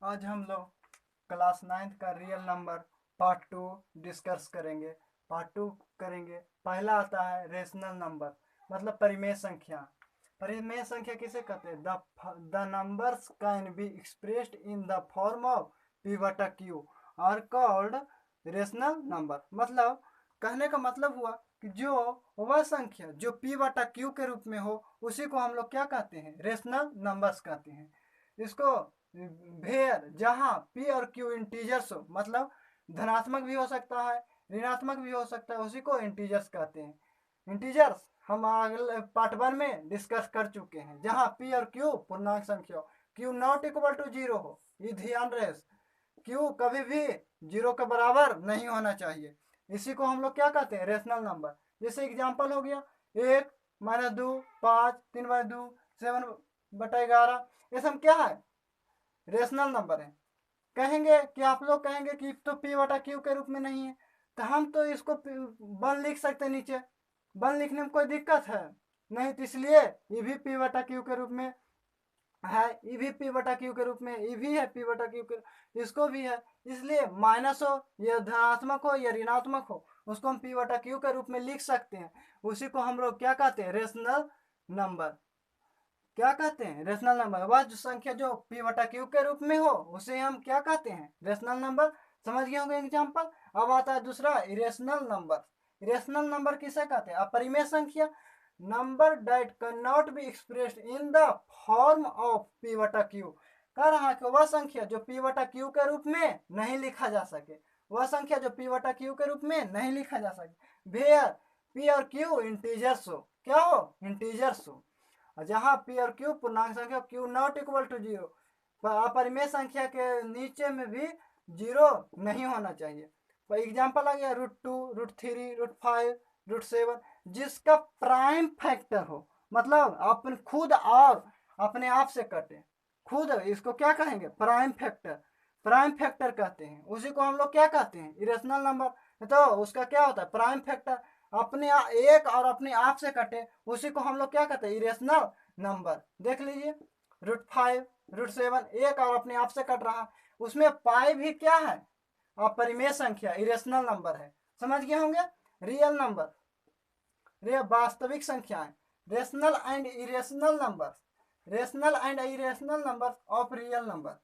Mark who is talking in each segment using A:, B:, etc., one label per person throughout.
A: आज हम लोग क्लास 9th का रियल नंबर पार्ट 2 डिस्कस करेंगे। पार्ट 2 करेंगे। पहला आता है रेशनल नंबर, मतलब परिमेय संख्या। परिमेय संख्या किसे कहते हैं? The numbers can be expressed in the form of p बटा q are called rational number. मतलब कहने का मतलब हुआ कि जो वह संख्या जो पी बटा क्यू के रूप में हो उसी को हम लोग क्या कहते हैं? रेशनल नंबर्स कहते हैं। इसको वेयर जहाँ पी और क्यू इंटीजर्स हो, मतलब धनात्मक भी हो सकता है ऋणात्मक भी हो सकता है, उसी को इंटीजर्स कहते हैं। इंटीजर्स हम अगले पार्ट 1 में डिस्कस कर चुके हैं, जहाँ पी और क्यू पूर्णांक संख्या हो, Q not equal to zero हो। ये ध्यान रहे, क्यू कभी भी जीरो के बराबर नहीं होना चाहिए। इसी को हम लोग क्या कहते हैं? Rational number. जैसे एग्जाम्पल हो गया 1 माइनस 2 5 3 बाई 2 7/11। ये सब क्या है? रेशनल नंबर है। कहेंगे कि आप लोग कहेंगे कि तो पी बटा क्यू के रूप में नहीं है, तो हम तो इसको वन लिख सकते नीचे। वन लिखने में कोई दिक्कत है नहीं, तो इसलिए ये भी पी बटा क्यू के रूप में है, ये भी पी बटा क्यू के रूप में, ये भी है पी बटा क्यू के, इसको भी है। इसलिए माइनस हो या धनात्मक हो या ऋणात्मक हो, उसको हम पी बटा क्यू के रूप में लिख सकते हैं। उसी को हम लोग क्या कहते हैं? Rational number. क्या कहते हैं? Rational number. वह जो संख्या जो पी बटा क्यू के रूप में हो उसे हम क्या कहते हैं? Rational number. समझ गए होंगे एग्जाम्पल। अब आता है दूसरा इरेशनल नंबर। इरेशनल नंबर किसे कहते हैं? अपरिमेय संख्या। Number date can not be expressed in the form of p बटा क्यू। कह रहा है कि वह संख्या जो पी बटा क्यू के रूप में नहीं लिखा जा सके, वह संख्या जो पी बटा क्यू के रूप में नहीं लिखा जा सके, वेयर पी और क्यू इंटीजर्स हो। क्या हो? इंटीजर्स हो। जहाँ पी और क्यू पूर्णांक संख्या, q not equal to zero, अपरिमेय संख्या के नीचे में भी जीरो नहीं होना चाहिए। एग्जाम्पल आ गया √2 √3 √5 √7, जिसका प्राइम फैक्टर हो, मतलब अपन खुद और अपने आप से कटे, खुद इसको क्या कहेंगे? Prime factor. प्राइम फैक्टर कहते हैं। उसी को हम लोग क्या कहते हैं? Irrational number. तो उसका क्या होता है? Prime factor. अपने एक और अपने आप से कटे, उसी को हम लोग क्या कहते हैं? Irrational number. देख लीजिए √5 √7 एक और अपने आप से कट रहा, उसमें पाई भी क्या है? अपरिमेय संख्या, इरेशनल नंबर है। समझ गए होंगे। रियल नंबर, वास्तविक संख्याएं। Rational and irrational number, rational and irrational number of real number.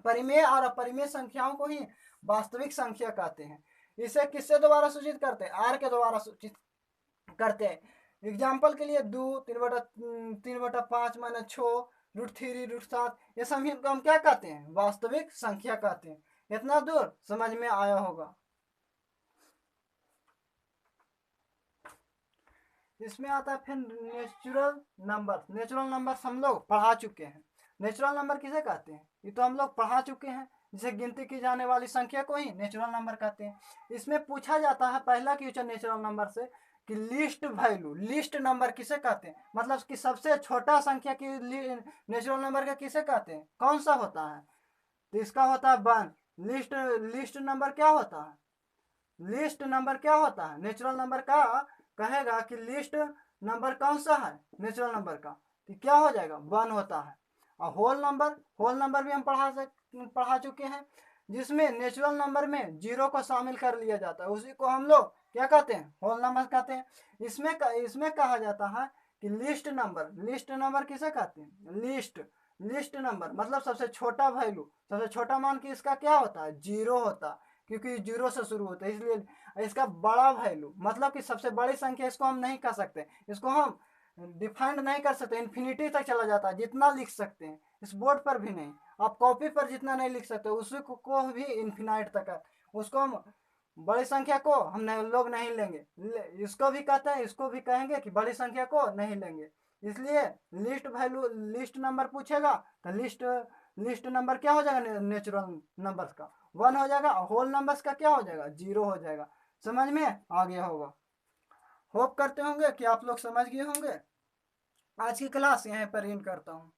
A: परिमेय और अपरिमेय संख्याओं को ही वास्तविक संख्या कहते हैं। इसे किससे द्वारा सूचित करते हैं? आर के द्वारा सूचित करते हैं। एग्जाम्पल के लिए 2 3/5 माइनस 6 √3 √7, ये सभी को हम क्या कहते हैं? वास्तविक संख्या कहते हैं। इतना दूर समझ में आया होगा। इसमें आता है फिर नेचुरल नंबर। नेचुरल नंबर हम लोग पढ़ा चुके हैं। नेचुरल नंबर किसे कहते हैं? ये तो हम लोग पढ़ा चुके हैं। जिसे गिनती की जाने वाली संख्या को ही नेचुरल नंबर कहते हैं। इसमें पूछा जाता है पहला क्वेश्चन नेचुरल नंबर से कि लिस्ट वैल्यू, लिस्ट नंबर किसे कहते हैं? मतलब कि सबसे छोटा संख्या की नेचुरल नंबर का किसे कहते हैं? कौन सा होता है? तो इसका होता है 1। लिस्ट लिस्ट नंबर क्या होता है? लिस्ट नंबर क्या होता है? नेचुरल नंबर का कहेगा कि लिस्ट नंबर कौन सा है नेचुरल नंबर का, तो क्या हो जाएगा? 1 होता है। और होल नंबर, होल नंबर भी हम पढ़ा चुके हैं, जिसमें नेचुरल नंबर में जीरो को शामिल कर लिया जाता है, उसी को हम लोग क्या कहते हैं? होल नंबर कहते हैं। इसमें कहा जाता है कि लिस्ट नंबर। लिस्ट नंबर किसे कहते हैं? लिस्ट नंबर मतलब सबसे छोटा वैल्यू, सबसे छोटा मान कि इसका क्या होता है? जीरो होता है, क्योंकि जीरो से शुरू होता है। इसलिए इसका बड़ा वैल्यू मतलब कि सबसे बड़ी संख्या इसको हम नहीं कह सकते, इसको हम डिफाइंड नहीं कर सकते। इन्फिनिटी तक चला जाता है, जितना लिख सकते हैं। इस बोर्ड पर भी नहीं, आप कॉपी पर जितना नहीं लिख सकते उसी को भी इन्फिनाइट तक है। उसको हम बड़ी संख्या को हम लोग नहीं लेंगे। इसको भी कहते हैं, इसको भी कहेंगे कि बड़ी संख्या को नहीं लेंगे। इसलिए लिस्ट वैल्यू, लिस्ट नंबर पूछेगा तो लिस्ट नंबर क्या हो जाएगा? नेचुरल नंबर्स का 1 हो जाएगा। होल नंबर्स का क्या हो जाएगा? 0 हो जाएगा। समझ में आ गया होगा। होप करते होंगे कि आप लोग समझ गए होंगे। आज की क्लास यहीं पर एंड करता हूँ।